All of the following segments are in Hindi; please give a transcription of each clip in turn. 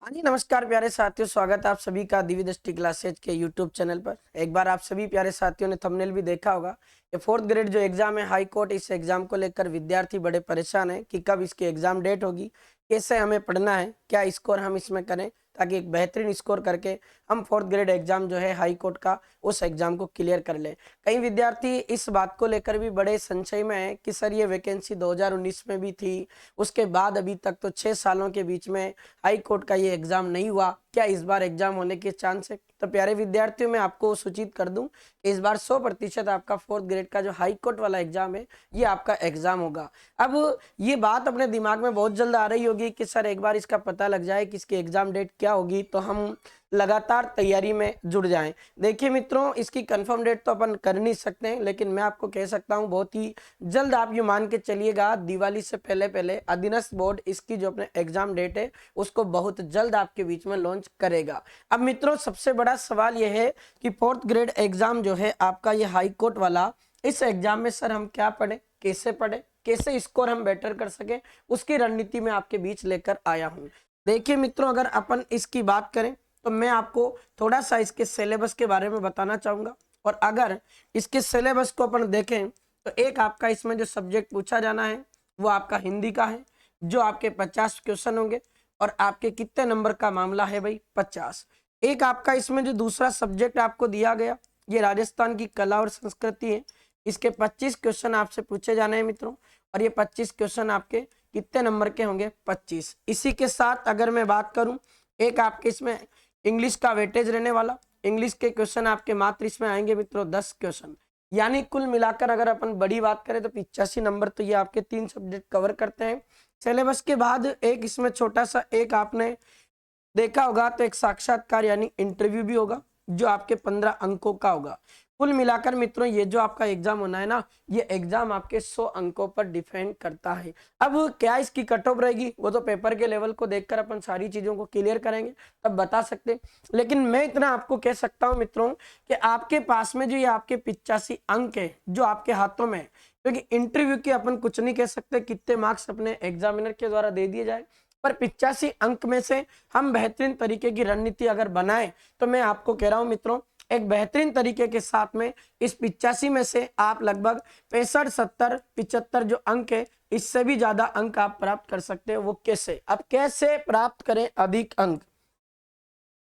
हाँ जी, नमस्कार प्यारे साथियों। स्वागत है आप सभी का दिव्य दृष्टि क्लासेज के यूट्यूब चैनल पर। एक बार आप सभी प्यारे साथियों ने थंबनेल भी देखा होगा। ये फोर्थ ग्रेड जो एग्जाम है हाई कोर्ट, इस एग्जाम को लेकर विद्यार्थी बड़े परेशान हैं कि कब इसकी एग्जाम डेट होगी, कैसे हमें पढ़ना है, क्या स्कोर हम इसमें करें ताकि एक बेहतरीन स्कोर करके हम फोर्थ ग्रेड एग्जाम जो है हाई कोर्ट का उस एग्जाम को क्लियर कर लें। कई विद्यार्थी इस बात को लेकर भी बड़े संशय में है कि सर ये वैकेंसी 2019 में भी थी, उसके बाद अभी तक तो 6 सालों के बीच में हाई कोर्ट का ये एग्जाम नहीं हुआ, क्या इस बार एग्जाम होने के चांस है? तो प्यारे विद्यार्थियों, मैं आपको सूचित कर दूं कि इस बार 100% आपका फोर्थ ग्रेड का जो हाई कोर्ट वाला एग्जाम है ये आपका एग्जाम होगा। अब ये बात अपने दिमाग में बहुत जल्द आ रही होगी कि सर एक बार इसका पता लग जाए कि इसकी एग्जाम डेट क्या होगी तो हम लगातार तैयारी में जुड़ जाएं। देखिए मित्रों, इसकी कंफर्म डेट तो अपन कर नहीं सकते हैं, लेकिन मैं आपको कह सकता हूं बहुत ही जल्द आप ये मान के चलिएगा, दिवाली से पहले पहले अधीनस्थ बोर्ड इसकी जो अपने एग्जाम डेट है उसको बहुत जल्द आपके बीच में लॉन्च करेगा। अब मित्रों, सबसे बड़ा सवाल यह है कि फोर्थ ग्रेड एग्जाम जो है आपका ये हाई कोर्ट वाला, इस एग्जाम में सर हम क्या पढ़े, कैसे स्कोर हम बेटर कर सके, उसकी रणनीति में आपके बीच लेकर आया हूं। देखिए मित्रों, अगर अपन इसकी बात करें तो मैं आपको थोड़ा सा इसके सिलेबस के बारे में बताना चाहूंगा। और अगर इसके सिलेबस को अपन देखें तो एक आपका इसमें जो सब्जेक्ट पूछा जाना है वो आपका हिंदी का है, जो आपके 50 क्वेश्चन होंगे। और आपके कितने नंबर का मामला है भाई? 50। एक आपका इसमें जो दूसरा सब्जेक्ट आपको दिया गया ये राजस्थान की कला और संस्कृति है, इसके 25 क्वेश्चन आपसे पूछे जाने हैं मित्रों। और ये 25 क्वेश्चन आपके कितने नंबर के होंगे? 25। इसी के साथ अगर मैं बात करूं, एक आपके इसमें इंग्लिश का वेटेज रहने वाला, इंग्लिश के क्वेश्चन आपके मात्र इसमें आएंगे मित्रों 10 क्वेश्चन। यानी कुल मिलाकर अगर अपन बड़ी बात करें तो 85 नंबर तो ये आपके 3 सब्जेक्ट कवर करते हैं। सिलेबस के बाद एक इसमें छोटा सा एक आपने देखा होगा तो एक साक्षात्कार यानी इंटरव्यू भी होगा, जो आपके 15 अंकों का होगा। कुल मिलाकर मित्रों ये जो आपका एग्जाम होना है ना, ये एग्जाम आपके 100 अंकों पर डिपेंड करता है। अब क्या इसकी कट ऑफ रहेगी वो तो पेपर के लेवल को देखकर अपन सारी चीजों को क्लियर करेंगे तब बता सकते, लेकिन मैं इतना आपको कह सकता हूं मित्रों कि आपके पास में जो ये आपके 85 अंक है जो आपके हाथों में है, क्योंकि इंटरव्यू के अपन कुछ नहीं कह सकते कितने मार्क्स अपने एग्जामिनर के द्वारा दे दिए जाए, पर 85 अंक में से हम बेहतरीन तरीके की रणनीति अगर बनाए तो मैं आपको कह रहा हूं मित्रों, एक बेहतरीन तरीके के साथ में इस 85 में से आप लगभग 65, 70, 75 जो अंक है इससे भी ज्यादा अंक आप प्राप्त कर सकते हैं। वो कैसे? अब कैसे प्राप्त करें अधिक अंक?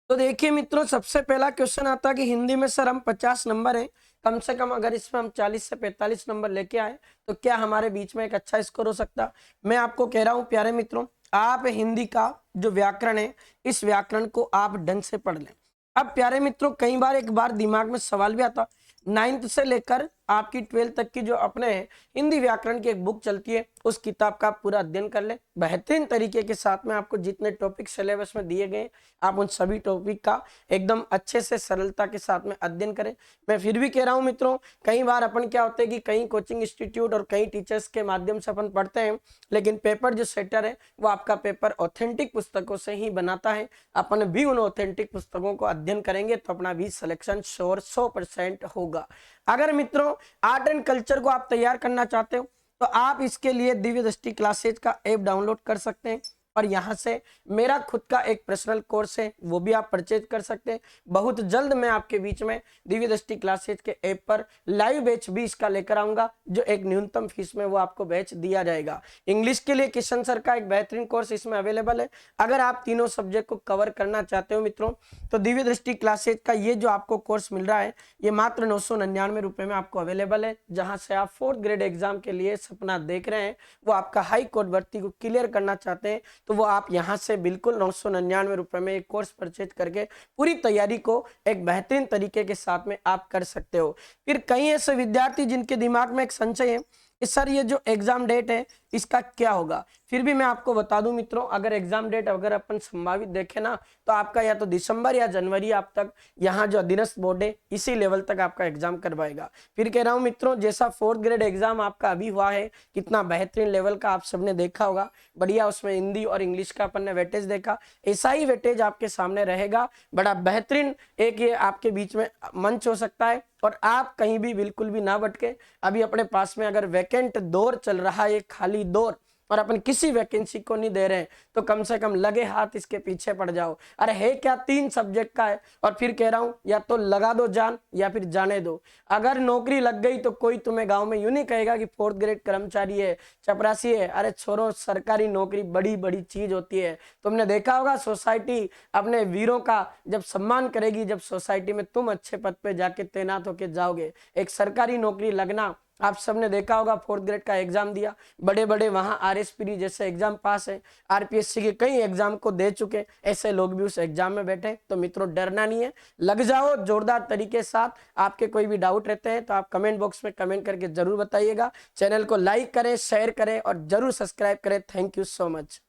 तो देखिए मित्रों, सबसे पहला क्वेश्चन आता है कि हिंदी में सर हम 50 नंबर है, कम से कम अगर इसमें हम 40 से 45 नंबर लेके आए तो क्या हमारे बीच में एक अच्छा स्कोर हो सकता? मैं आपको कह रहा हूं प्यारे मित्रों, आप हिंदी का जो व्याकरण है इस व्याकरण को आप ढंग से पढ़ लें। अब प्यारे मित्रों, कई बार एक बार दिमाग में सवाल भी आता, 9th से लेकर आपकी 12th तक की जो अपने हिंदी व्याकरण की एक बुक चलती है उस किताब का आप पूरा अध्ययन कर ले बेहतरीन तरीके के साथ में। आपको जितने टॉपिक सिलेबस में दिए गए आप उन सभी टॉपिक का एकदम अच्छे से सरलता के साथ में अध्ययन करें। मैं फिर भी कह रहा हूं मित्रों, कई बार अपन क्या होता है कि कई कोचिंग इंस्टीट्यूट और कई टीचर्स के माध्यम से अपन पढ़ते हैं, लेकिन पेपर जो सेटर है वो आपका पेपर ऑथेंटिक पुस्तकों से ही बनाता है। अपन भी उन ऑथेंटिक पुस्तकों को अध्ययन करेंगे तो अपना भी सिलेक्शन श्योर 100% होगा। अगर मित्रों आर्ट एंड कल्चर को आप तैयार करना चाहते हो तो आप इसके लिए दिव्य दृष्टि क्लासेज का ऐप डाउनलोड कर सकते हैं, और यहां से मेरा खुद का एक पर्सनल कोर्स है वो भी आप परचेज कर सकते हैं। बहुत जल्द मैं आपके बीच में दिव्य दृष्टि क्लासेज के ऐप पर लाइव बैच भी इसका लेकर आऊंगा, जो एक न्यूनतम फीस में वो आपको बैच दिया जाएगा। इंग्लिश के लिए किशन सर का एक बेहतरीन कोर्स इसमें अवेलेबल है। अगर आप तीनों सब्जेक्ट को कवर करना चाहते हो मित्रों तो दिव्य दृष्टि क्लासेज का ये जो आपको कोर्स मिल रहा है ये मात्र 999 रुपए में आपको अवेलेबल है, जहां से आप फोर्थ ग्रेड एग्जाम के लिए सपना देख रहे हैं, वो आपका हाई कोर्ट भर्ती को क्लियर करना चाहते हैं, तो वो आप यहां से बिल्कुल 999 रुपए में एक कोर्स परचेज करके पूरी तैयारी को एक बेहतरीन तरीके के साथ में आप कर सकते हो। फिर कई ऐसे विद्यार्थी जिनके दिमाग में एक संशय है कि सर ये जो एग्जाम डेट है इसका क्या होगा, फिर भी मैं आपको बता दूं मित्रों, अगर एग्जाम डेट अगर अपन संभावित देखें ना तो आपका या तो दिसंबर या जनवरी आप तक यहाँ जो अधीनस्थ बोर्ड है इसी लेवल तक आपका एग्जाम करवाएगा। फिर कह रहा हूं मित्रों, जैसा फोर्थ ग्रेड एग्जाम आपका अभी हुआ है कितना बेहतरीन लेवल का आप सबने देखा होगा, बढ़िया उसमें हिंदी और इंग्लिश का अपन ने वेटेज देखा, ऐसा ही वेटेज आपके सामने रहेगा। बड़ा बेहतरीन एक ये आपके बीच में मंच हो सकता है, और आप कहीं भी बिल्कुल भी ना भटके। अभी अपने पास में अगर वैकेंट दौर चल रहा है, खाली दौर, और अपन किसी वैकेंसी को नहीं दे रहे हैं तो कम से कम लगे हाथ इसके पीछे पड़ जाओ। अरे है क्या 3 सब्जेक्ट का है, और फिर कह रहा हूं या तो लगा दो जान या फिर जाने दो। अगर नौकरी लग गई तो कोई तुम्हें गांव में यूं नहीं कहेगा कि 4th ग्रेड कर्मचारी है, चपरासी है। अरे छोरो, सरकारी नौकरी बड़ी बड़ी चीज होती है। तुमने देखा होगा सोसाइटी अपने वीरों का जब सम्मान करेगी, जब सोसाइटी में तुम अच्छे पद पे जाके तैनात होके जाओगे। एक सरकारी नौकरी लगना, आप सबने देखा होगा 4th ग्रेड का एग्जाम दिया, बड़े बड़े वहां आरएसपी जैसे एग्जाम पास है, आरपीएससी के कई एग्जाम को दे चुके, ऐसे लोग भी उस एग्जाम में बैठे। तो मित्रों डरना नहीं है, लग जाओ जोरदार तरीके साथ। आपके कोई भी डाउट रहते हैं तो आप कमेंट बॉक्स में कमेंट करके जरूर बताइएगा। चैनल को लाइक करें, शेयर करें और जरूर सब्सक्राइब करें। Thank you so much.